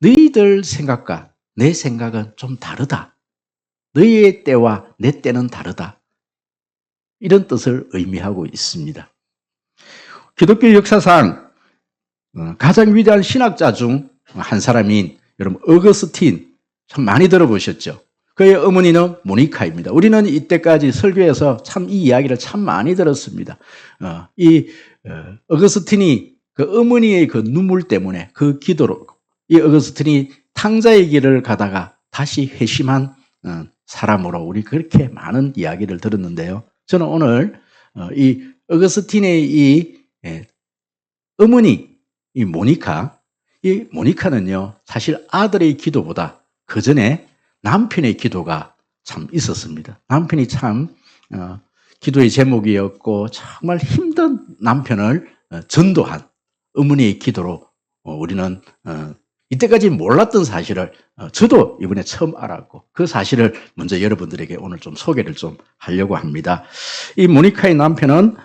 너희들 생각과 내 생각은 좀 다르다. 너희의 때와 내 때는 다르다. 이런 뜻을 의미하고 있습니다. 기독교 역사상 가장 위대한 신학자 중 한 사람인 여러분 어거스틴 참 많이 들어보셨죠? 그의 어머니는 모니카입니다. 우리는 이때까지 설교에서 참 이 이야기를 참 많이 들었습니다. 어거스틴이 그 어머니의 그 눈물 때문에 그 기도로 이 어거스틴이 탕자의 길을 가다가 다시 회심한 사람으로 우리 그렇게 많은 이야기를 들었는데요. 저는 오늘 이 어거스틴의 이 어머니 이 모니카는요 사실 아들의 기도보다 그 전에 남편의 기도가 참 있었습니다. 남편이 참 기도의 제목이었고 정말 힘든 남편을 전도한 어머니의 기도로 우리는 이때까지 몰랐던 사실을 저도 이번에 처음 알았고 그 사실을 먼저 여러분들에게 오늘 좀 소개를 좀 하려고 합니다. 이 모니카의 남편은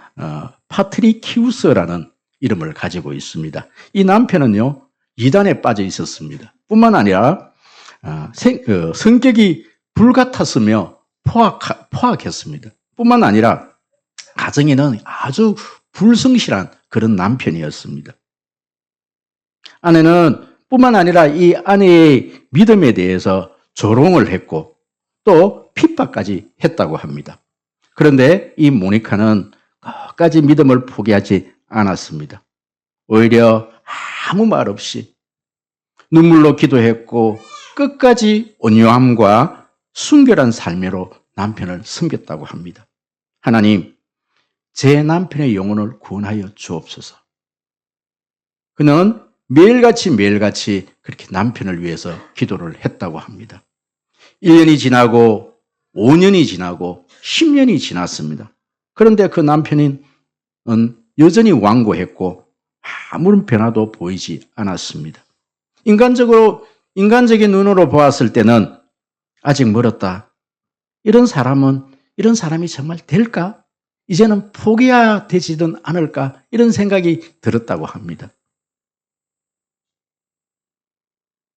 파트리키우스라는 이름을 가지고 있습니다. 이 남편은요 이단에 빠져 있었습니다. 뿐만 아니라 성격이 불같았으며 포악했습니다. 뿐만 아니라 가정에는 아주 불성실한 그런 남편이었습니다. 아내는 뿐만 아니라 이 아내의 믿음에 대해서 조롱을 했고 또 핍박까지 했다고 합니다. 그런데 이 모니카는 끝까지 믿음을 포기하지 않았습니다. 오히려 아무 말 없이 눈물로 기도했고 끝까지 온유함과 순결한 삶으로 남편을 섬겼다고 합니다. 하나님, 제 남편의 영혼을 구원하여 주옵소서. 그는 매일같이 그렇게 남편을 위해서 기도를 했다고 합니다. 1년이 지나고 5년이 지나고 10년이 지났습니다. 그런데 그 남편은 여전히 완고했고 아무런 변화도 보이지 않았습니다. 인간적인 눈으로 보았을 때는 아직 멀었다. 이런 사람이 정말 될까? 이제는 포기해야 되지는 않을까? 이런 생각이 들었다고 합니다.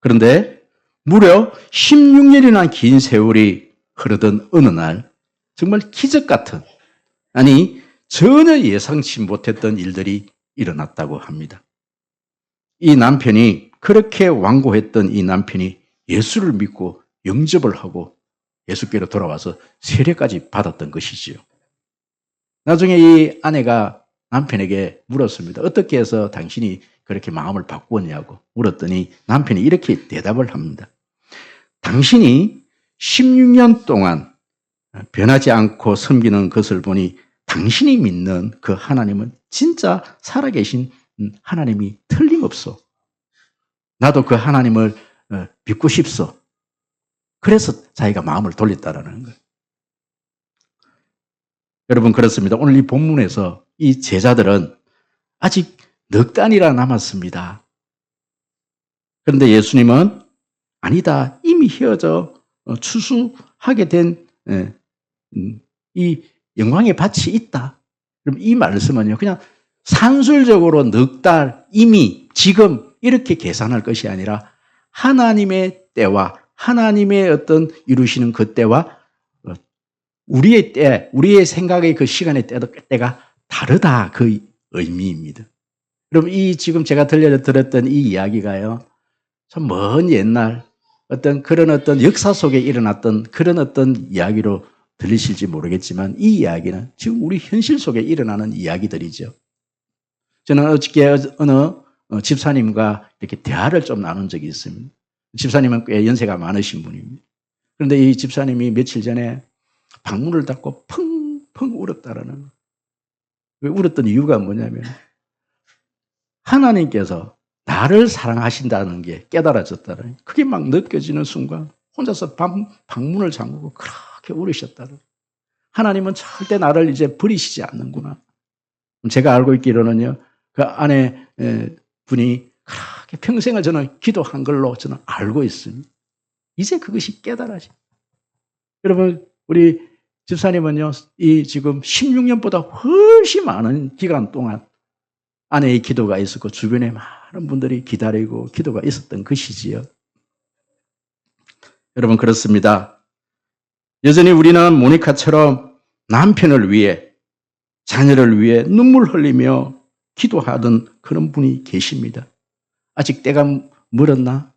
그런데 무려 16년이나 긴 세월이 흐르던 어느 날 정말 기적 같은 전혀 예상치 못했던 일들이 일어났다고 합니다. 이 남편이 그렇게 완고했던 이 남편이 예수를 믿고 영접을 하고 예수께로 돌아와서 세례까지 받았던 것이지요. 나중에 이 아내가 남편에게 물었습니다. 어떻게 해서 당신이 그렇게 마음을 바꾸었냐고 물었더니 남편이 이렇게 대답을 합니다. 당신이 16년 동안 변하지 않고 섬기는 것을 보니 당신이 믿는 그 하나님은 진짜 살아계신 하나님이 틀림없어. 나도 그 하나님을 믿고 싶소. 그래서 자기가 마음을 돌렸다라는 거예요. 여러분 그렇습니다. 오늘 이 본문에서 이 제자들은 아직 넉 달이나 남았습니다. 그런데 예수님은 아니다. 이미 헤어져 추수하게 된 이 영광의 밭이 있다. 그럼 이 말씀은요. 그냥 산술적으로 넉 달, 이미, 지금 이렇게 계산할 것이 아니라 하나님의 때와 하나님의 어떤 이루시는 그 때와 우리의 때, 우리의 생각의 그 시간의 때가 다르다. 그 의미입니다. 그럼 지금 제가 들었던 이 이야기가요. 참 먼 옛날 그런 역사 속에 일어났던 그런 이야기로 들리실지 모르겠지만 이 이야기는 지금 우리 현실 속에 일어나는 이야기들이죠. 저는 어저께 어느 집사님과 이렇게 대화를 좀 나눈 적이 있습니다. 집사님은 꽤 연세가 많으신 분입니다. 그런데 이 집사님이 며칠 전에 방문을 닫고 펑펑 울었다라는 거예요. 왜 울었던 이유가 뭐냐면 하나님께서 나를 사랑하신다는 게 깨달아졌다는 거예요. 그게 막 느껴지는 순간 혼자서 방문을 잠그고 그렇게 울으셨다는 거예요. 하나님은 절대 나를 이제 버리시지 않는구나. 제가 알고 있기로는요. 그 아내 분이 그렇게 평생을 저는 기도한 걸로 저는 알고 있습니다. 이제 그것이 깨달아져. 여러분 우리 집사님은요. 이 지금 16년보다 훨씬 많은 기간 동안 아내의 기도가 있었고 주변에 많은 분들이 기다리고 기도가 있었던 것이지요. 여러분 그렇습니다. 여전히 우리는 모니카처럼 남편을 위해 자녀를 위해 눈물 흘리며 기도하던 그런 분이 계십니다. 아직 때가 멀었나?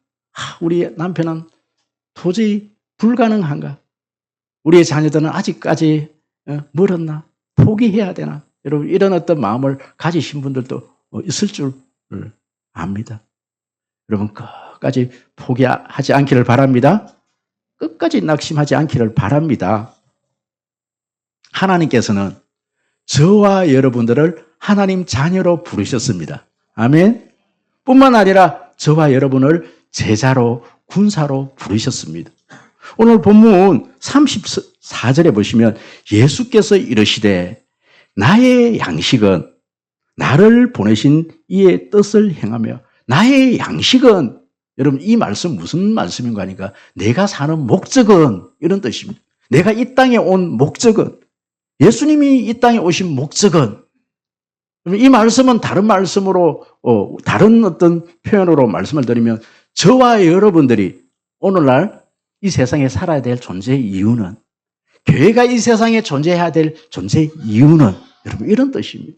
우리 남편은 도저히 불가능한가? 우리의 자녀들은 아직까지 멀었나? 포기해야 되나? 여러분 이런 어떤 마음을 가지신 분들도 있을 줄 압니다. 여러분 끝까지 포기하지 않기를 바랍니다. 끝까지 낙심하지 않기를 바랍니다. 하나님께서는 저와 여러분들을 하나님 자녀로 부르셨습니다. 아멘. 뿐만 아니라 저와 여러분을 제자로 군사로 부르셨습니다. 오늘 본문 34절에 보시면 예수께서 이르시되 나의 양식은 나를 보내신 이의 뜻을 행하며 나의 양식은 여러분 이 말씀 무슨 말씀인가 하니까 내가 사는 목적은 이런 뜻입니다. 내가 이 땅에 온 목적은 예수님이 이 땅에 오신 목적은 이 말씀은 다른 말씀으로 다른 어떤 표현으로 말씀을 드리면 저와 여러분들이 오늘날 이 세상에 살아야 될 존재의 이유는 교회가 이 세상에 존재해야 될 존재의 이유는 여러분 이런 뜻입니다.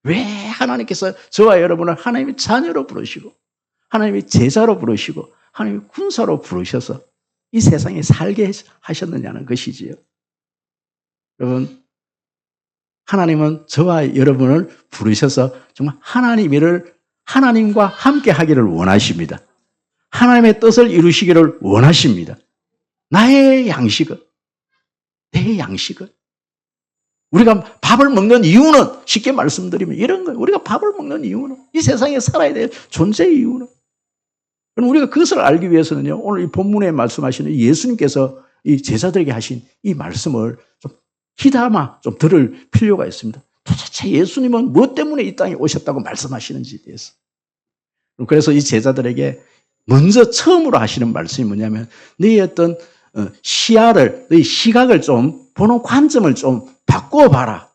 왜 하나님께서 저와 여러분을 하나님의 자녀로 부르시고 하나님의 제자로 부르시고 하나님의 군사로 부르셔서 이 세상에 살게 하셨느냐는 것이지요. 여러분 하나님은 저와 여러분을 부르셔서 정말 하나님과 함께 하기를 원하십니다. 하나님의 뜻을 이루시기를 원하십니다. 나의 양식은, 내 양식은. 우리가 밥을 먹는 이유는 쉽게 말씀드리면 이런 거예요. 우리가 밥을 먹는 이유는 이 세상에 살아야 될 존재의 이유는. 그럼 우리가 그것을 알기 위해서는요. 오늘 이 본문에 말씀하시는 예수님께서 이 제자들에게 하신 이 말씀을 좀 귀담아 좀 들을 필요가 있습니다. 도대체 예수님은 무엇 때문에 이 땅에 오셨다고 말씀하시는지에 대해서. 그래서 이 제자들에게 먼저 처음으로 하시는 말씀이 뭐냐면 너의 어떤 시야를, 너의 시각을 좀 보는 관점을 좀 바꿔봐라.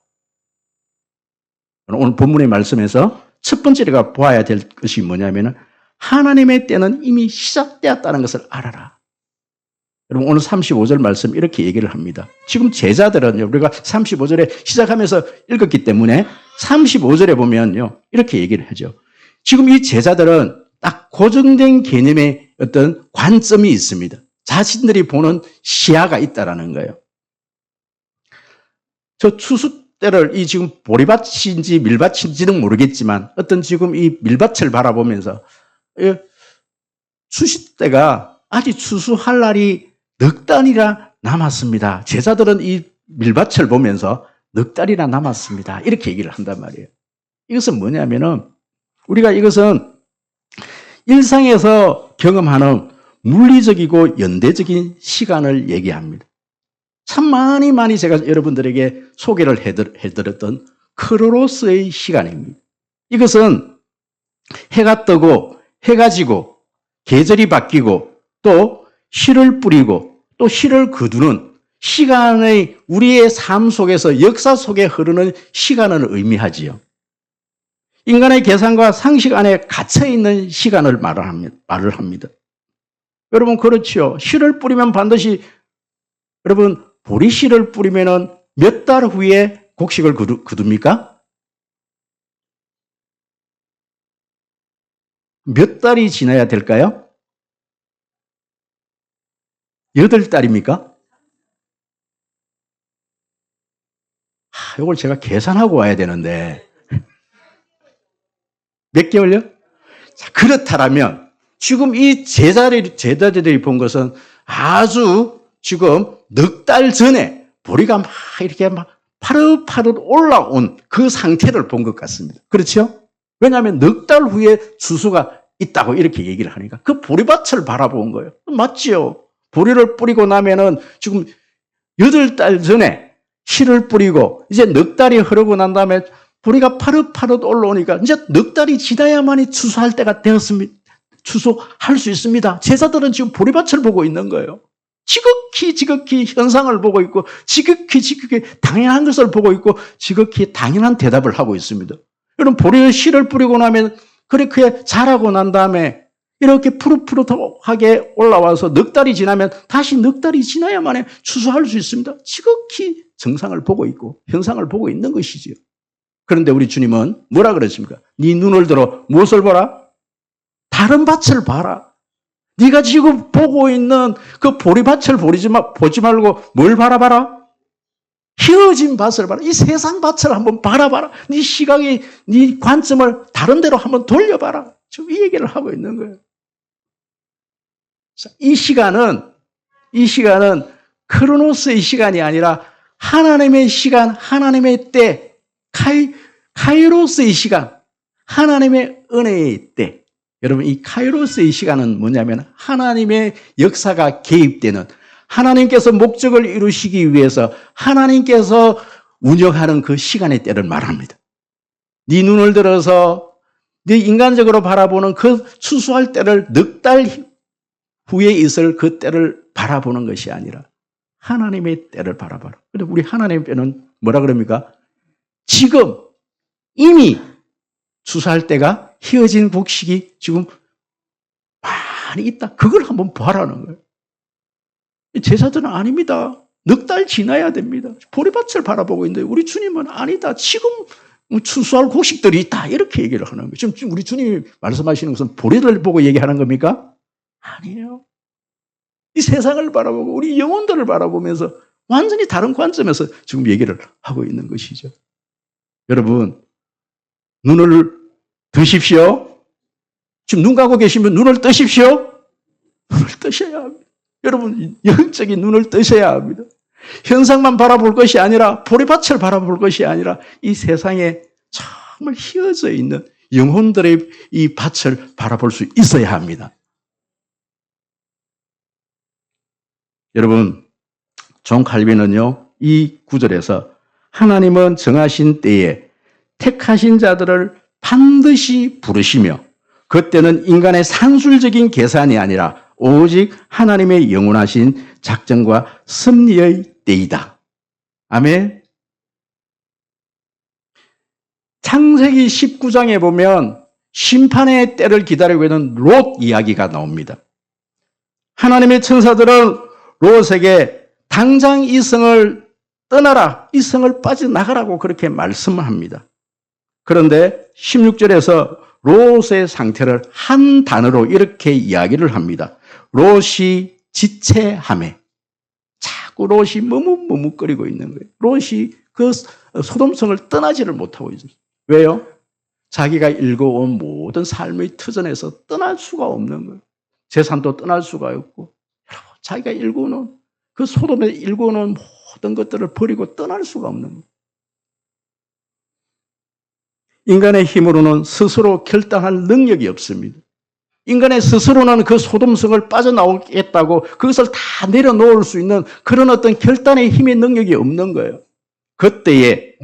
오늘 본문의 말씀에서 첫 번째가 보아야 될 것이 뭐냐면 하나님의 때는 이미 시작되었다는 것을 알아라. 여러분 오늘 35절 말씀 이렇게 얘기를 합니다. 지금 제자들은요. 우리가 35절에 시작하면서 읽었기 때문에 35절에 보면요. 이렇게 얘기를 하죠. 지금 이 제자들은 딱 고정된 개념의 어떤 관점이 있습니다. 자신들이 보는 시야가 있다라는 거예요. 저 추수 때를 이 지금 보리밭인지 밀밭인지는 모르겠지만 어떤 지금 이 밀밭을 바라보면서 추수 때가 아직 추수할 날이 넉 달이나 남았습니다. 제자들은 이 밀밭을 보면서 넉 달이나 남았습니다. 이렇게 얘기를 한단 말이에요. 이것은 뭐냐면은 우리가 이것은 일상에서 경험하는 물리적이고 연대적인 시간을 얘기합니다. 참 많이 제가 여러분들에게 소개를 해드렸던 크로노스의 시간입니다. 이것은 해가 뜨고 해가 지고 계절이 바뀌고 또 씨를 뿌리고 또 씨를 거두는 시간의 우리의 삶 속에서 역사 속에 흐르는 시간을 의미하지요. 인간의 계산과 상식 안에 갇혀있는 시간을 말을 합니다. 여러분 그렇지요. 씨를 뿌리면 반드시 여러분 보리씨를 뿌리면 몇 달 후에 곡식을 거둡니까? 몇 달이 지나야 될까요? 8달입니까? 이걸 제가 계산하고 와야 되는데 몇 개월요? 자, 그렇다면 지금 이 제자들이 본 것은 아주 지금 넉 달 전에 보리가 막 이렇게 막 파릇파릇 올라온 그 상태를 본 것 같습니다. 그렇죠? 왜냐하면 넉 달 후에 추수가 있다고 이렇게 얘기를 하니까 그 보리밭을 바라본 거예요. 맞지요? 보리를 뿌리고 나면은 지금 8달 전에 씨를 뿌리고 이제 넉 달이 흐르고 난 다음에 보리가 파릇파릇 올라오니까 이제 넉 달이 지나야만이 추수할 때가 되었습니다. 추수할 수 있습니다. 제자들은 지금 보리밭을 보고 있는 거예요. 지극히 현상을 보고 있고 지극히 당연한 것을 보고 있고 지극히 당연한 대답을 하고 있습니다. 그럼 보리의 씨를 뿌리고 나면 그렇게 자라고 난 다음에 이렇게 푸릇푸릇하게 올라와서 넉 달이 지나면 다시 넉 달이 지나야만 추수할 수 있습니다. 지극히 정상을 보고 있고 현상을 보고 있는 것이지요. 그런데 우리 주님은 뭐라 그러십니까? 네 눈을 들어 무엇을 보라? 다른 밭을 봐라. 네가 지금 보고 있는 그 보리밭을 보지 말고 뭘 바라봐라? 휘어진 밭을 봐라. 이 세상 밭을 한번 바라봐라. 네 시각이, 네 관점을 다른 데로 한번 돌려봐라. 지금 이 얘기를 하고 있는 거예요. 이 시간은 크로노스의 시간이 아니라 하나님의 시간, 하나님의 때, 카이로스의 시간, 하나님의 은혜의 때. 여러분, 이 카이로스의 시간은 뭐냐면 하나님의 역사가 개입되는, 하나님께서 목적을 이루시기 위해서 하나님께서 운영하는 그 시간의 때를 말합니다. 네 눈을 들어서 네 인간적으로 바라보는 그 추수할 때를 넉 달 후에 있을 그 때를 바라보는 것이 아니라 하나님의 때를 바라봐라. 그런데 우리 하나님의 때는 뭐라 그럽니까? 지금 이미 추수할 때가 휘어진 곡식이 지금 많이 있다. 그걸 한번 봐라는 거예요. 제자들은 아닙니다. 넉 달 지나야 됩니다. 보리밭을 바라보고 있는데 우리 주님은 아니다. 지금 추수할 곡식들이 있다. 이렇게 얘기를 하는 거예요. 지금 우리 주님이 말씀하시는 것은 보리를 보고 얘기하는 겁니까? 아니에요. 이 세상을 바라보고 우리 영혼들을 바라보면서 완전히 다른 관점에서 지금 얘기를 하고 있는 것이죠. 여러분, 눈을 뜨십시오. 지금 눈 감고 계시면 눈을 뜨십시오. 눈을 뜨셔야 합니다. 여러분, 영적인 눈을 뜨셔야 합니다. 현상만 바라볼 것이 아니라, 보리밭을 바라볼 것이 아니라, 이 세상에 정말 휘어져 있는 영혼들의 이 밭을 바라볼 수 있어야 합니다. 여러분, 존 칼빈은요, 이 구절에서 하나님은 정하신 때에 택하신 자들을 반드시 부르시며, 그때는 인간의 산술적인 계산이 아니라 오직 하나님의 영원하신 작정과 섭리의 때이다. 아멘. 창세기 19장에 보면 심판의 때를 기다리고 있는 롯 이야기가 나옵니다. 하나님의 천사들은 롯에게 당장 이 성을 떠나라, 이 성을 빠져나가라고 그렇게 말씀을 합니다. 그런데 16절에서 롯의 상태를 한 단어로 이렇게 이야기를 합니다. 롯이 지체하매. 자꾸 롯이 머뭇머뭇거리고 있는 거예요. 롯이 그 소돔성을 떠나지를 못하고 있어요. 왜요? 자기가 읽어온 모든 삶의 터전에서 떠날 수가 없는 거예요. 재산도 떠날 수가 없고, 자기가 읽어놓은 그 소돔에 읽어놓은 모든 것들을 버리고 떠날 수가 없는 거예요. 인간의 힘으로는 스스로 결단할 능력이 없습니다. 인간의 스스로는 그 소돔성을 빠져나오겠다고 그것을 다 내려놓을 수 있는 그런 어떤 결단의 힘의 능력이 없는 거예요. 그때에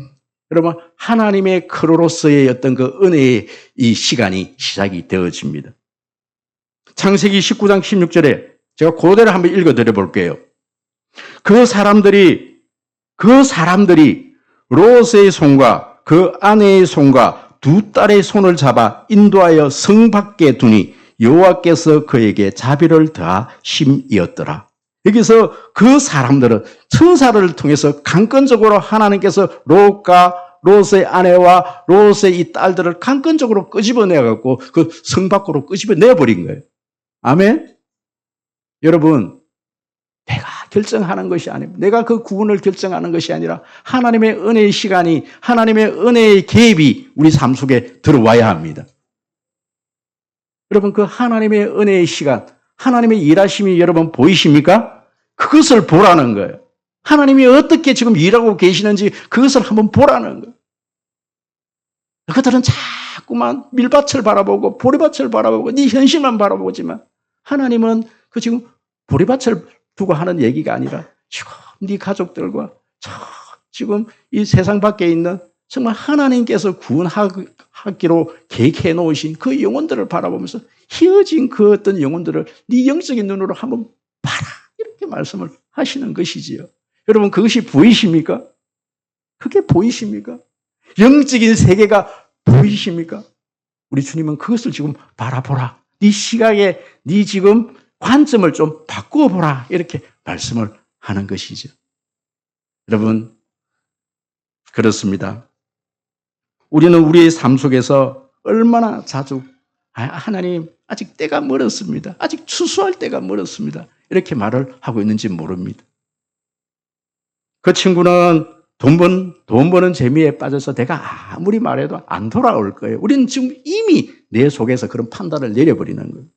여러분 하나님의 크로로스의 어떤 그 은혜의 이 시간이 시작이 되어집니다. 창세기 19장 16절에 제가 그대로 한번 읽어드려 볼게요. 그 사람들이 롯의 손과 그 아내의 손과 두 딸의 손을 잡아 인도하여 성 밖에 두니 여호와께서 그에게 자비를 더하심이었더라. 여기서 그 사람들은 천사를 통해서 강권적으로 하나님께서 롯의 아내와 롯의 이 딸들을 강권적으로 끄집어내갖고 그 성 밖으로 끄집어내버린 거예요. 아멘? 여러분, 내가 결정하는 것이 아닙니다. 내가 그 구원을 결정하는 것이 아니라 하나님의 은혜의 시간이, 하나님의 은혜의 개입이 우리 삶 속에 들어와야 합니다. 여러분, 그 하나님의 은혜의 시간, 하나님의 일하심이 여러분 보이십니까? 그것을 보라는 거예요. 하나님이 어떻게 지금 일하고 계시는지 그것을 한번 보라는 거예요. 그들은 자꾸만 밀밭을 바라보고 보리밭을 바라보고 네 현실만 바라보지만 하나님은 그 지금 보리밭을 두고 하는 얘기가 아니라 지금 네 가족들과 지금 이 세상 밖에 있는 정말 하나님께서 구원하기로 계획해 놓으신 그 영혼들을 바라보면서 휘어진 그 어떤 영혼들을 네 영적인 눈으로 한번 봐라. 이렇게 말씀을 하시는 것이지요. 여러분 그것이 보이십니까? 그게 보이십니까? 영적인 세계가 보이십니까? 우리 주님은 그것을 지금 바라보라. 네 시각에 네 지금 관점을 좀 바꾸어 보라. 이렇게 말씀을 하는 것이죠. 여러분, 그렇습니다. 우리는 우리의 삶 속에서 얼마나 자주 하나님 아직 때가 멀었습니다. 아직 추수할 때가 멀었습니다. 이렇게 말을 하고 있는지 모릅니다. 그 친구는 돈 버는 재미에 빠져서 내가 아무리 말해도 안 돌아올 거예요. 우리는 지금 이미 내 속에서 그런 판단을 내려버리는 거예요.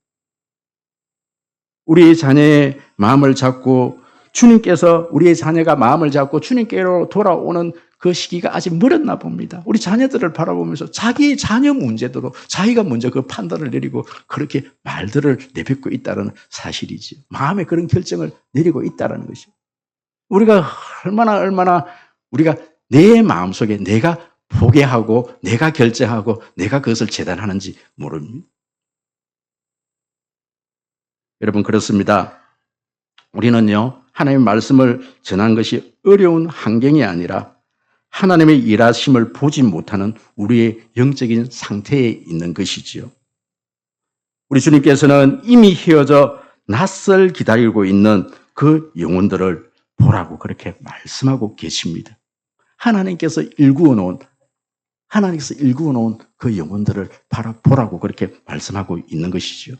우리의 자녀의 마음을 잡고 주님께서 우리의 자녀가 마음을 잡고 주님께로 돌아오는 그 시기가 아직 멀었나 봅니다. 우리 자녀들을 바라보면서 자기의 자녀 문제대로 자기가 먼저 그 판단을 내리고 그렇게 말들을 내뱉고 있다는 사실이죠. 마음에 그런 결정을 내리고 있다는 것이죠. 우리가 얼마나 우리가 내 마음속에 내가 포기하고 내가 결정하고 내가 그것을 재단하는지 모릅니다. 여러분, 그렇습니다. 우리는요, 하나님의 말씀을 전한 것이 어려운 환경이 아니라 하나님의 일하심을 보지 못하는 우리의 영적인 상태에 있는 것이지요. 우리 주님께서는 이미 헤어져 낯을 기다리고 있는 그 영혼들을 보라고 그렇게 말씀하고 계십니다. 하나님께서 일구어 놓은 그 영혼들을 보라고 그렇게 말씀하고 있는 것이죠.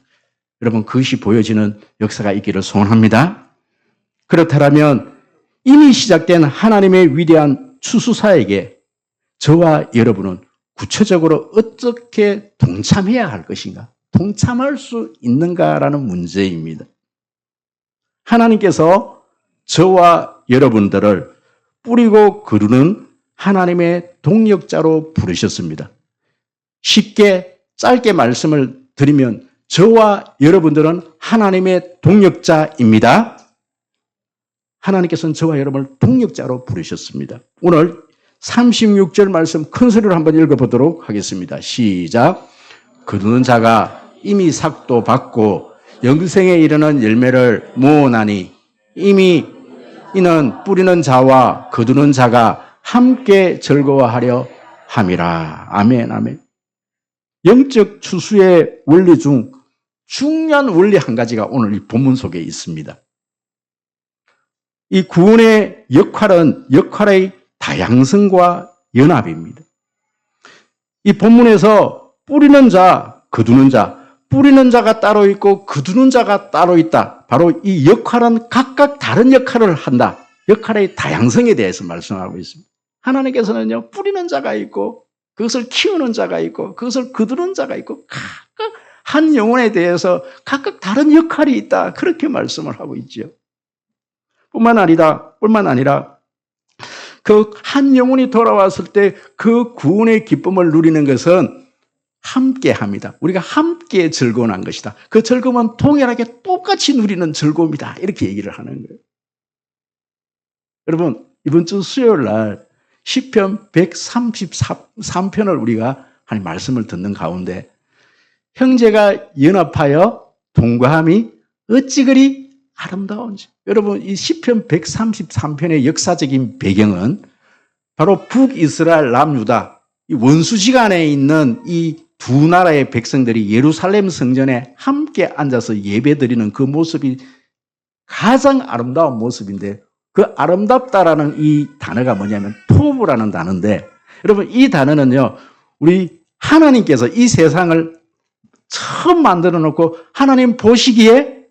여러분, 그것이 보여지는 역사가 있기를 소원합니다. 그렇다면 이미 시작된 하나님의 위대한 추수사에게 저와 여러분은 구체적으로 어떻게 동참해야 할 것인가? 동참할 수 있는가라는 문제입니다. 하나님께서 저와 여러분들을 뿌리고 거두는 하나님의 동력자로 부르셨습니다. 쉽게 짧게 말씀을 드리면 저와 여러분들은 하나님의 동력자입니다. 하나님께서는 저와 여러분을 동력자로 부르셨습니다. 오늘 36절 말씀 큰 소리로 한번 읽어보도록 하겠습니다. 시작. 거두는 자가 이미 삭도 받고 영생에 이르는 열매를 모으나니 이미 이는 뿌리는 자와 거두는 자가 함께 즐거워하려 함이라. 아멘, 아멘. 영적 추수의 원리 중 중요한 원리 한 가지가 오늘 이 본문 속에 있습니다. 이 구원의 역할은 역할의 다양성과 연합입니다. 이 본문에서 뿌리는 자, 거두는 자, 뿌리는 자가 따로 있고 거두는 자가 따로 있다. 바로 이 역할은 각각 다른 역할을 한다. 역할의 다양성에 대해서 말씀하고 있습니다. 하나님께서는요, 뿌리는 자가 있고 그것을 키우는 자가 있고 그것을 거두는 자가 있고 각각 한 영혼에 대해서 각각 다른 역할이 있다. 그렇게 말씀을 하고 있죠. 뿐만 아니라 그 한 영혼이 돌아왔을 때 그 구원의 기쁨을 누리는 것은 함께 합니다. 우리가 함께 즐거워한 것이다. 그 즐거움은 동일하게 똑같이 누리는 즐거움이다. 이렇게 얘기를 하는 거예요. 여러분, 이번 주 수요일 날 시편 133편을 우리가 하나님 말씀을 듣는 가운데 형제가 연합하여 동거함이 어찌 그리 아름다운지. 여러분, 이 시편 133편의 역사적인 배경은 바로 북이스라엘 남유다 이 원수지간에 있는 이 두 나라의 백성들이 예루살렘 성전에 함께 앉아서 예배드리는 그 모습이 가장 아름다운 모습인데 그 아름답다라는 이 단어가 뭐냐면 토부라는 단어인데 여러분 이 단어는요 우리 하나님께서 이 세상을 처음 만들어 놓고 하나님 보시기에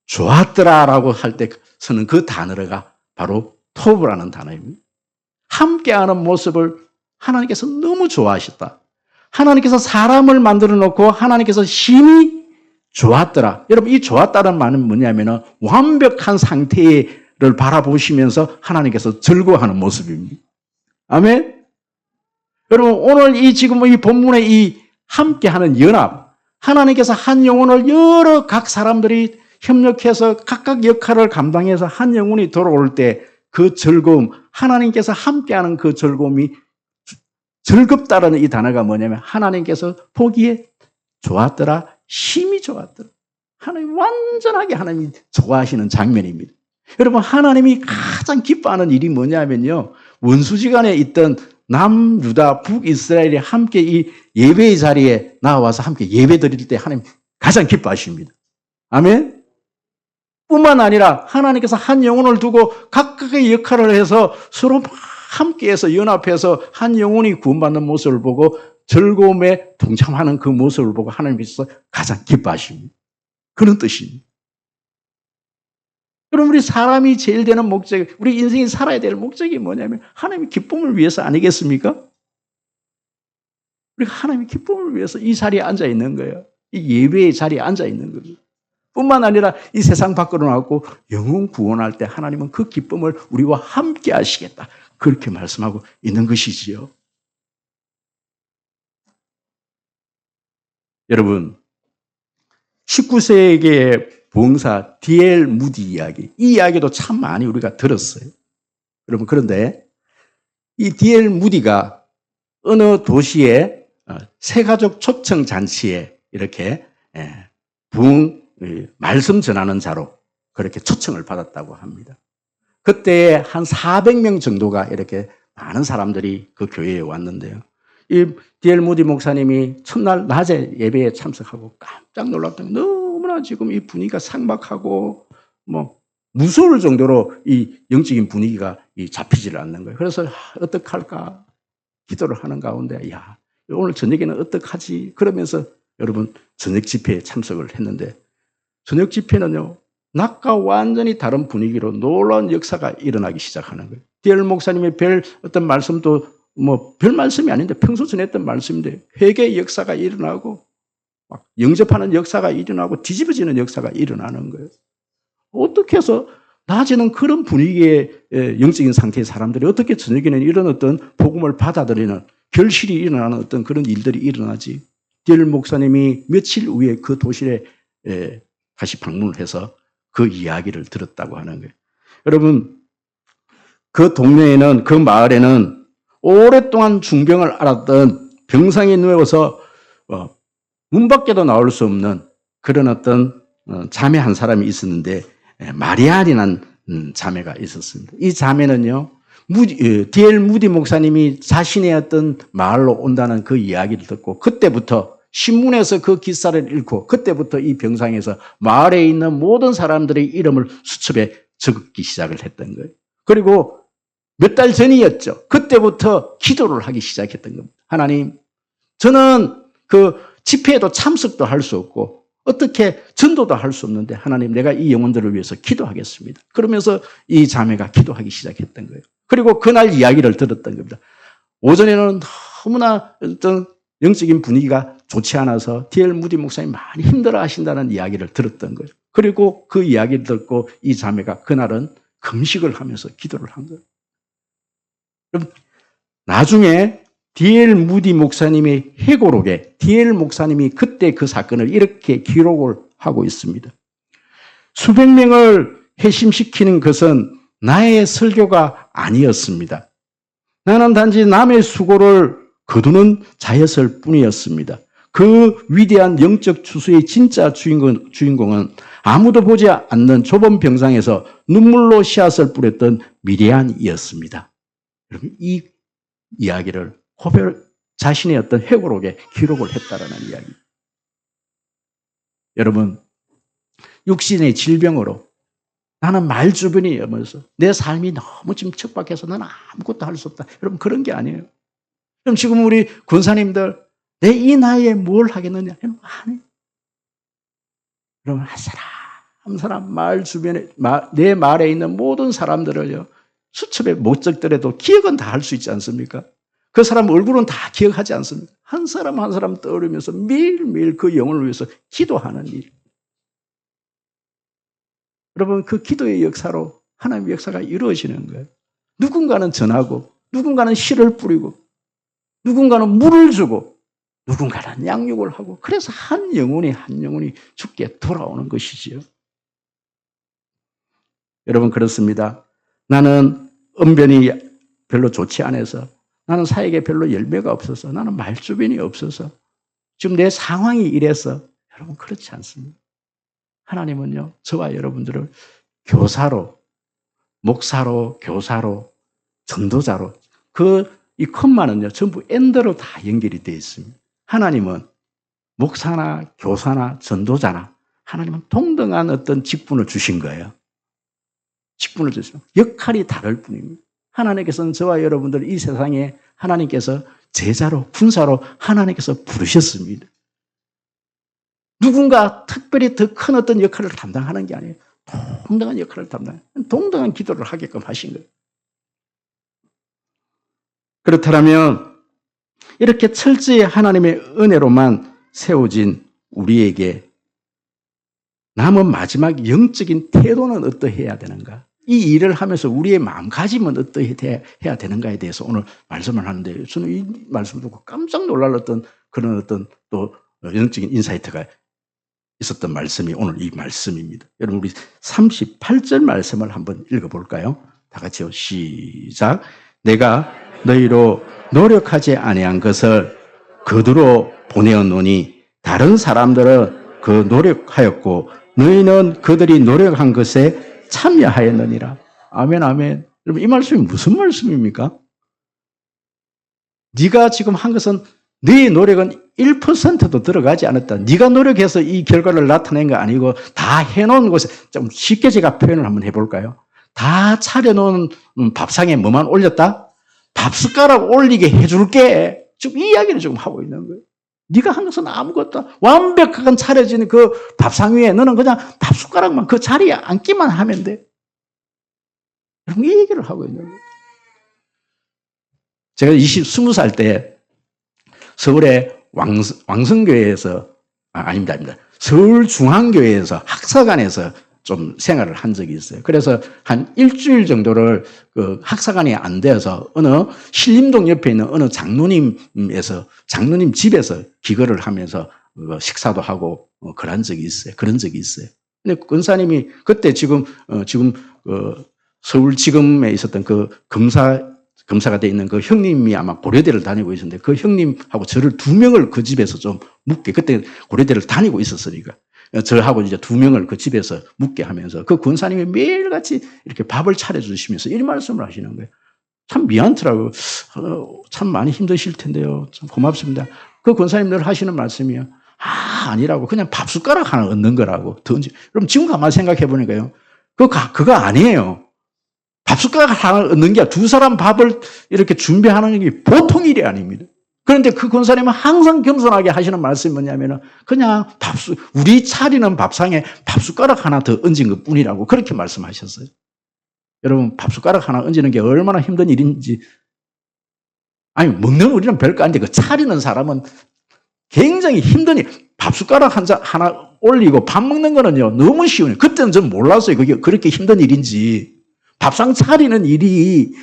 좋았더라라고 할 때 쓰는 그 단어가 바로 토부라는 단어입니다. 함께하는 모습을 하나님께서 너무 좋아하셨다. 하나님께서 사람을 만들어 놓고 하나님께서 심히 좋았더라. 여러분 이 좋았다는 말은 뭐냐면 완벽한 상태를 바라보시면서 하나님께서 즐거워하는 모습입니다. 아멘. 여러분 오늘 이 지금 이 본문의 이 함께하는 연합, 하나님께서 한 영혼을 여러 각 사람들이 협력해서 각각 역할을 감당해서 한 영혼이 돌아올 때 그 즐거움, 하나님께서 함께하는 그 즐거움이 즐겁다라는 이 단어가 뭐냐면 하나님께서 보기에 좋았더라, 심히 좋았더라. 하나님 완전하게 하나님이 좋아하시는 장면입니다. 여러분 하나님이 가장 기뻐하는 일이 뭐냐면요. 원수지간에 있던 남유다, 북이스라엘이 함께 이 예배의 자리에 나와서 함께 예배 드릴 때 하나님 가장 기뻐하십니다. 아멘? 뿐만 아니라 하나님께서 한 영혼을 두고 각각의 역할을 해서 서로 함께해서 연합해서 한 영혼이 구원받는 모습을 보고 즐거움에 동참하는 그 모습을 보고 하나님께서 가장 기뻐하십니다. 그런 뜻입니다. 그럼 우리 사람이 제일 되는 목적, 우리 인생이 살아야 될 목적이 뭐냐면 하나님의 기쁨을 위해서 아니겠습니까? 우리가 하나님의 기쁨을 위해서 이 자리에 앉아 있는 거예요. 이 예배의 자리에 앉아 있는 거죠. 뿐만 아니라 이 세상 밖으로 나가고 영혼 구원할 때 하나님은 그 기쁨을 우리와 함께 하시겠다. 그렇게 말씀하고 있는 것이지요. 여러분, 19세기의 부흥사 D.L. 무디 이야기, 이 이야기도 참 많이 우리가 들었어요. 여러분, 그런데 이 D.L. 무디가 어느 도시의 새가족 초청 잔치에 이렇게 부흥 말씀 전하는 자로 그렇게 초청을 받았다고 합니다. 그때 한 400명 정도가 이렇게 많은 사람들이 그 교회에 왔는데요. 이 D.L. 무디 목사님이 첫날 낮에 예배에 참석하고 깜짝 놀랐던 너무나 지금 이 분위기가 삭막하고 뭐 무서울 정도로 이 영적인 분위기가 잡히질 않는 거예요. 그래서 어떡할까 기도를 하는 가운데 야 오늘 저녁에는 어떡하지 그러면서 여러분 저녁 집회에 참석을 했는데 저녁 집회는요 낮과 완전히 다른 분위기로 놀라운 역사가 일어나기 시작하는 거예요. D.L. 목사님의 별 어떤 말씀도 뭐 별 말씀이 아닌데 평소 전했던 말씀인데 회개의 역사가 일어나고 막 영접하는 역사가 일어나고 뒤집어지는 역사가 일어나는 거예요. 어떻게 해서 낮에는 그런 분위기의 영적인 상태의 사람들이 어떻게 저녁에는 이런 어떤 복음을 받아들이는 결실이 일어나는 어떤 그런 일들이 일어나지. D.L. 목사님이 며칠 후에 그 도시에 다시 방문을 해서 그 이야기를 들었다고 하는 거예요. 여러분 그 동네에는 그 마을에는 오랫동안 중병을 앓았던 병상에 누워서 문 밖에도 나올 수 없는 그런 어떤 자매 한 사람이 있었는데 마리아라는 자매가 있었습니다. 이 자매는요 D.L. 무디 목사님이 자신의 어떤 마을로 온다는 그 이야기를 듣고 그때부터 신문에서 그 기사를 읽고 그때부터 이 병상에서 마을에 있는 모든 사람들의 이름을 수첩에 적기 시작을 했던 거예요. 그리고 몇 달 전이었죠. 그때부터 기도를 하기 시작했던 겁니다. 하나님, 저는 그 집회에도 참석도 할 수 없고 어떻게 전도도 할 수 없는데 하나님 내가 이 영혼들을 위해서 기도하겠습니다. 그러면서 이 자매가 기도하기 시작했던 거예요. 그리고 그날 이야기를 들었던 겁니다. 오전에는 너무나 어떤 영적인 분위기가 좋지 않아서 D.L. 무디 목사님이 많이 힘들어 하신다는 이야기를 들었던 거예요. 그리고 그 이야기를 듣고 이 자매가 그날은 금식을 하면서 기도를 한 거예요. 나중에 D.L. 무디 목사님의 회고록에 D.L. 목사님이 그때 그 사건을 이렇게 기록을 하고 있습니다. 수백 명을 회심시키는 것은 나의 설교가 아니었습니다. 나는 단지 남의 수고를 거두는 자였을 뿐이었습니다. 그 위대한 영적 추수의 진짜 주인공은 아무도 보지 않는 좁은 병상에서 눈물로 씨앗을 뿌렸던 미리안이었습니다. 여러분 이 이야기를 자신의 어떤 회고록에 기록을 했다라는 이야기. 여러분 육신의 질병으로 나는 말 주변이 없어서 내 삶이 너무 지금 척박해서 나는 아무것도 할 수 없다. 여러분 그런 게 아니에요. 그럼 지금 우리 군사님들 내 이 나이에 뭘 하겠느냐? 여러분 안 해요. 여러분 한 사람 말 주변에 내 말에 있는 모든 사람들을요. 수첩에 못 적더라도 기억은 다 할 수 있지 않습니까? 그 사람 얼굴은 다 기억하지 않습니까? 한 사람 한 사람 떠오르면서 매일매일 그 영혼을 위해서 기도하는 일. 여러분 그 기도의 역사로 하나님의 역사가 이루어지는 거예요. 누군가는 전하고 누군가는 씨를 뿌리고 누군가는 물을 주고 누군가는 양육을 하고 그래서 한 영혼이 죽게 돌아오는 것이지요. 여러분 그렇습니다. 나는 언변이 별로 좋지 않아서 나는 사역에 별로 열매가 없어서 나는 말주변이 없어서 지금 내 상황이 이래서 여러분 그렇지 않습니다. 하나님은요 저와 여러분들을 교사로 목사로 교사로 전도자로 그 이 컴마는요, 전부 엔드로 다 연결이 되어 있습니다. 하나님은 목사나 교사나 전도자나 하나님은 동등한 어떤 직분을 주신 거예요. 직분을 주시면 역할이 다를 뿐입니다. 하나님께서는 저와 여러분들 이 세상에 하나님께서 제자로, 군사로 하나님께서 부르셨습니다. 누군가 특별히 더 큰 어떤 역할을 담당하는 게 아니에요. 동등한 역할을 동등한 기도를 하게끔 하신 거예요. 그렇다면 이렇게 철저히 하나님의 은혜로만 세워진 우리에게 남은 마지막 영적인 태도는 어떠해야 되는가? 이 일을 하면서 우리의 마음가짐은 어떠해야 되는가에 대해서 오늘 말씀을 하는데, 저는 이 말씀을 듣고 깜짝 놀랄었던 그런 어떤 또 영적인 인사이트가 있었던 말씀이 오늘 이 말씀입니다. 여러분, 우리 38절 말씀을 한번 읽어볼까요? 다 같이요. 시작. 내가 너희로 노력하지 아니한 것을 그들로 보내었노니 다른 사람들은 그 노력하였고 너희는 그들이 노력한 것에 참여하였느니라. 아멘, 아멘. 여러분, 이 말씀이 무슨 말씀입니까? 네가 지금 한 것은 네 노력은 1%도 들어가지 않았다. 네가 노력해서 이 결과를 나타낸 거 아니고 다 해놓은 곳에, 좀 쉽게 제가 표현을 한번 해볼까요? 다 차려놓은 밥상에 뭐만 올렸다? 밥숟가락 올리게 해줄게. 지금 이 이야기를 지금 하고 있는 거예요. 네가 한 것은 아무것도, 완벽하게 차려진 그 밥상 위에 너는 그냥 밥숟가락만 그 자리에 앉기만 하면 돼. 여러분, 이 얘기를 하고 있는 거예요. 제가 20살 때 서울의 왕성교회에서, 아닙니다. 서울중앙교회에서 학사관에서 좀 생활을 한 적이 있어요. 그래서 한 일주일 정도를 그 학사관이 안 되어서 어느 신림동 옆에 있는 어느 장로님 집에서 기거를 하면서 식사도 하고 그런 적이 있어요. 근데 권사님이 그때 지금 서울지검에 있었던 그 검사가 돼 있는 그 형님이 아마 고려대를 다니고 있었는데 그 형님하고 저를 두 명을 그 집에서 좀 묵게, 그때 고려대를 다니고 있었으니까 저하고 이제 두 명을 그 집에서 묵게 하면서 그 권사님이 매일같이 이렇게 밥을 차려주시면서 이 말씀을 하시는 거예요. 참 미안하더라고요. 참 많이 힘드실 텐데요. 참 고맙습니다. 그 권사님 늘 하시는 말씀이요. 아니라고. 그냥 밥숟가락 하나 얻는 거라고. 그럼 지금 가만히 생각해 보니까요. 그거 아니에요. 밥숟가락 하나 얻는 게 두 사람 밥을 이렇게 준비하는 게 보통 일이 아닙니다. 그런데 그 권사님은 항상 겸손하게 하시는 말씀이 뭐냐면은 그냥 우리 차리는 밥상에 밥숟가락 하나 더 얹은 것 뿐이라고 그렇게 말씀하셨어요. 여러분, 밥숟가락 하나 얹는 게 얼마나 힘든 일인지. 아니, 먹는 우리는 별거 아닌데 그 차리는 사람은 굉장히 힘든 일. 밥숟가락 하나 올리고 밥 먹는 거는요, 너무 쉬워요. 그때는 전 몰랐어요. 그게 그렇게 힘든 일인지. 밥상 차리는 일이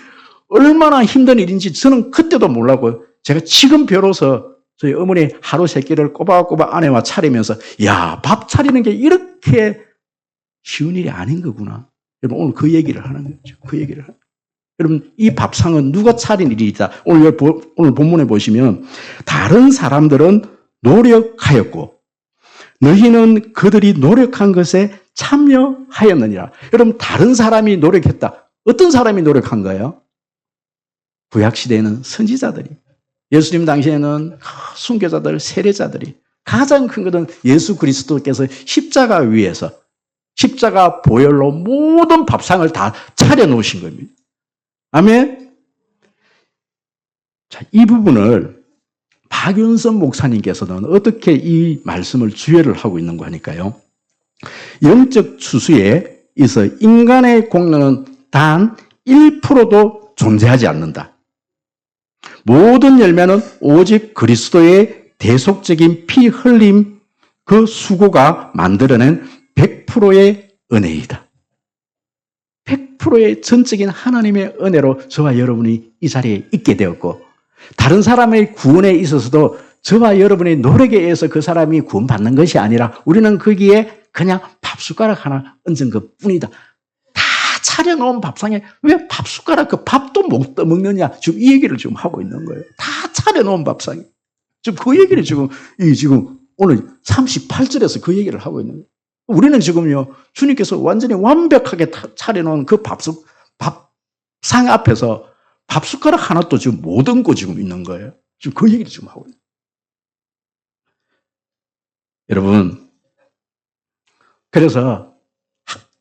얼마나 힘든 일인지 저는 그때도 몰랐고요. 제가 지금 비로소 저희 어머니 하루 세 끼를 꼬박꼬박 아내와 차리면서, 야, 밥 차리는 게 이렇게 쉬운 일이 아닌 거구나. 여러분, 오늘 그 얘기를 하는 거죠. 그 얘기를. 여러분, 이 밥상은 누가 차린 일이다. 오늘 본문에 보시면, 다른 사람들은 노력하였고, 너희는 그들이 노력한 것에 참여하였느니라. 여러분, 다른 사람이 노력했다. 어떤 사람이 노력한 거예요? 구약시대에는 선지자들이, 예수님 당시에는 순교자들, 세례자들이, 가장 큰 것은 예수 그리스도께서 십자가 위에서 십자가 보혈로 모든 밥상을 다 차려놓으신 겁니다. 아멘. 자, 이 부분을 박윤선 목사님께서는 어떻게 이 말씀을 주의를 하고 있는가 하니까요. 영적 추수에 있어 인간의 공로는 단 1%도 존재하지 않는다. 모든 열매는 오직 그리스도의 대속적인 피 흘림 그 수고가 만들어낸 100%의 은혜이다. 100%의 전적인 하나님의 은혜로 저와 여러분이 이 자리에 있게 되었고, 다른 사람의 구원에 있어서도 저와 여러분의 노력에 의해서 그 사람이 구원받는 것이 아니라 우리는 거기에 그냥 밥숟가락 하나 얹은 것 뿐이다. 다 차려놓은 밥상에 왜 밥숟가락 그 밥도 못 떠먹느냐. 지금 이 얘기를 지금 하고 있는 거예요. 다 차려놓은 밥상에. 지금 그 얘기를 지금 오늘 38절에서 그 얘기를 하고 있는 거예요. 우리는 지금요, 주님께서 완전히 완벽하게 차려놓은 그 밥상 앞에서 밥 숟가락 하나도 지금 못 얹고 지금 있는 거예요. 지금 그 얘기를 지금 하고 있는 거예요. 여러분, 그래서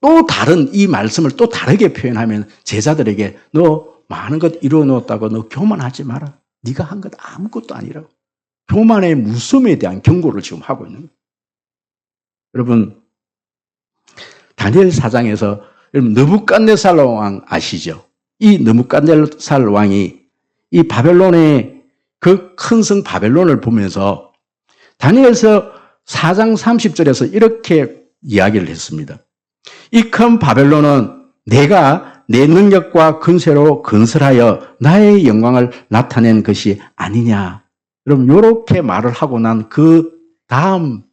또 다른 이 말씀을 또 다르게 표현하면 제자들에게 너 많은 것 이루어 놓았다고 너 교만하지 마라. 네가 한 것 아무것도 아니라고. 교만의 무섬에 대한 경고를 지금 하고 있는 거예요. 여러분, 다니엘 4장에서 여러분 느부갓네살 왕 아시죠? 이 느부갓네살 왕이 이 바벨론의 그 큰 성 바벨론을 보면서 다니엘서 4장 30절에서 이렇게 이야기를 했습니다. 이 큰 바벨론은 내가 내 능력과 근세로 건설하여 나의 영광을 나타낸 것이 아니냐. 여러분, 이렇게 말을 하고 난 그 다음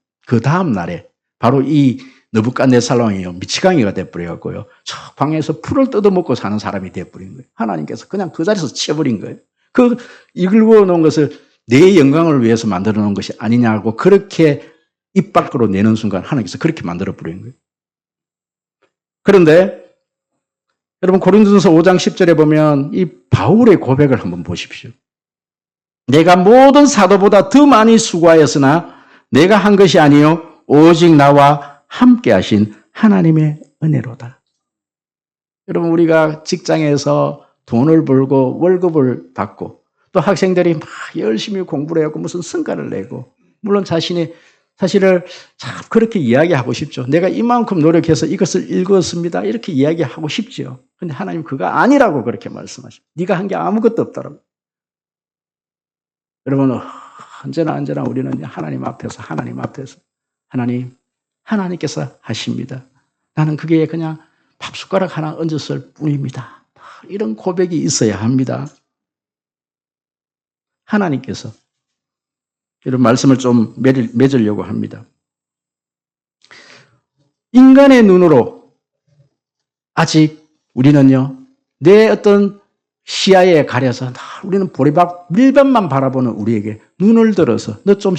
날에 바로 이 느부갓네살 왕이 미치광이가 돼버려갖고요. 저 방에서 풀을 뜯어먹고 사는 사람이 돼버린 거예요. 하나님께서 그냥 그 자리에서 치워버린 거예요. 그 이글고 놓은 것을 내 영광을 위해서 만들어 놓은 것이 아니냐고 그렇게 입 밖으로 내는 순간 하나님께서 그렇게 만들어 버린 거예요. 그런데 여러분 고린도전서 5장 10절에 보면 이 바울의 고백을 한번 보십시오. 내가 모든 사도보다 더 많이 수고하였으나 내가 한 것이 아니요 오직 나와 함께 하신 하나님의 은혜로다. 여러분 우리가 직장에서 돈을 벌고 월급을 받고 또 학생들이 막 열심히 공부를 해고 무슨 성과를 내고 물론 사실을 참 그렇게 이야기하고 싶죠. 내가 이만큼 노력해서 이것을 읽었습니다. 이렇게 이야기하고 싶죠. 그런데 하나님 그거 아니라고 그렇게 말씀하시죠. 네가 한 게 아무것도 없다라고. 여러분 언제나 우리는 하나님 앞에서 하나님께서 하십니다. 나는 그게 그냥 밥 숟가락 하나 얹었을 뿐입니다. 이런 고백이 있어야 합니다. 하나님께서 이런 말씀을 좀 맺으려고 합니다. 인간의 눈으로 아직 우리는요, 내 어떤 시야에 가려서 우리는 보리밥 밀반만 바라보는 우리에게 눈을 들어서 너 좀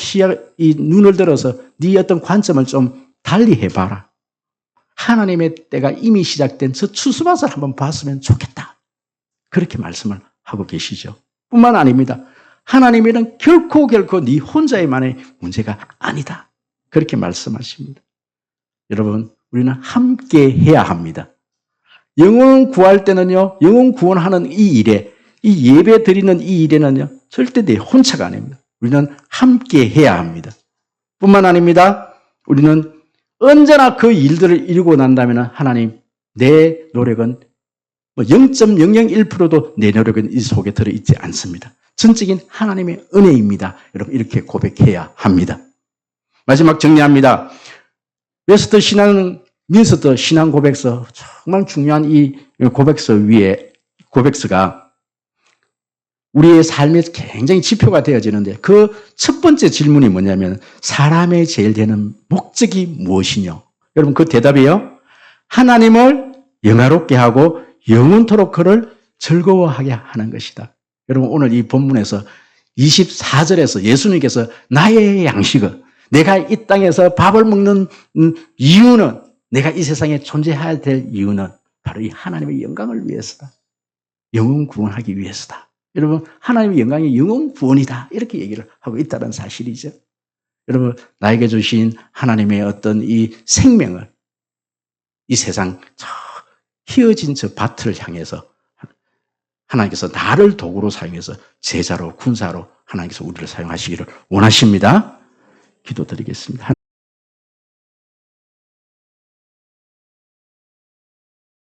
이 눈을 들어서 네 어떤 관점을 좀 달리 해봐라. 하나님의 때가 이미 시작된 저 추수밭을 한번 봤으면 좋겠다. 그렇게 말씀을 하고 계시죠. 뿐만 아닙니다. 하나님이란 결코 네 혼자만의 문제가 아니다. 그렇게 말씀하십니다. 여러분, 우리는 함께 해야 합니다. 영혼 구할 때는요, 영혼 구원하는 이 일에, 이 예배 드리는 이 일에는요, 절대 내 혼자가 아닙니다. 우리는 함께 해야 합니다. 뿐만 아닙니다. 우리는 언제나 그 일들을 이루고 난다면 하나님, 내 노력은 0.001%도 내 노력은 이 속에 들어있지 않습니다. 전적인 하나님의 은혜입니다. 여러분 이렇게 고백해야 합니다. 마지막 정리합니다. 민스터 신앙 고백서 정말 중요한 이 고백서 위에 고백서가 우리의 삶에 굉장히 지표가 되어지는데 그 첫 번째 질문이 뭐냐면 사람의 제일 되는 목적이 무엇이냐? 여러분 그 대답이요. 하나님을 영화롭게 하고 영원토록 그를 즐거워하게 하는 것이다. 여러분 오늘 이 본문에서 24절에서 예수님께서 나의 양식은 내가 이 땅에서 밥을 먹는 이유는 내가 이 세상에 존재해야 될 이유는 바로 이 하나님의 영광을 위해서다. 영혼 구원하기 위해서다. 여러분 하나님의 영광이 영혼 구원이다. 이렇게 얘기를 하고 있다는 사실이죠. 여러분 나에게 주신 하나님의 어떤 이 생명을 이 세상 저 휘어진 저 밭을 향해서 하나님께서 나를 도구로 사용해서 제자로 군사로 하나님께서 우리를 사용하시기를 원하십니다. 기도드리겠습니다.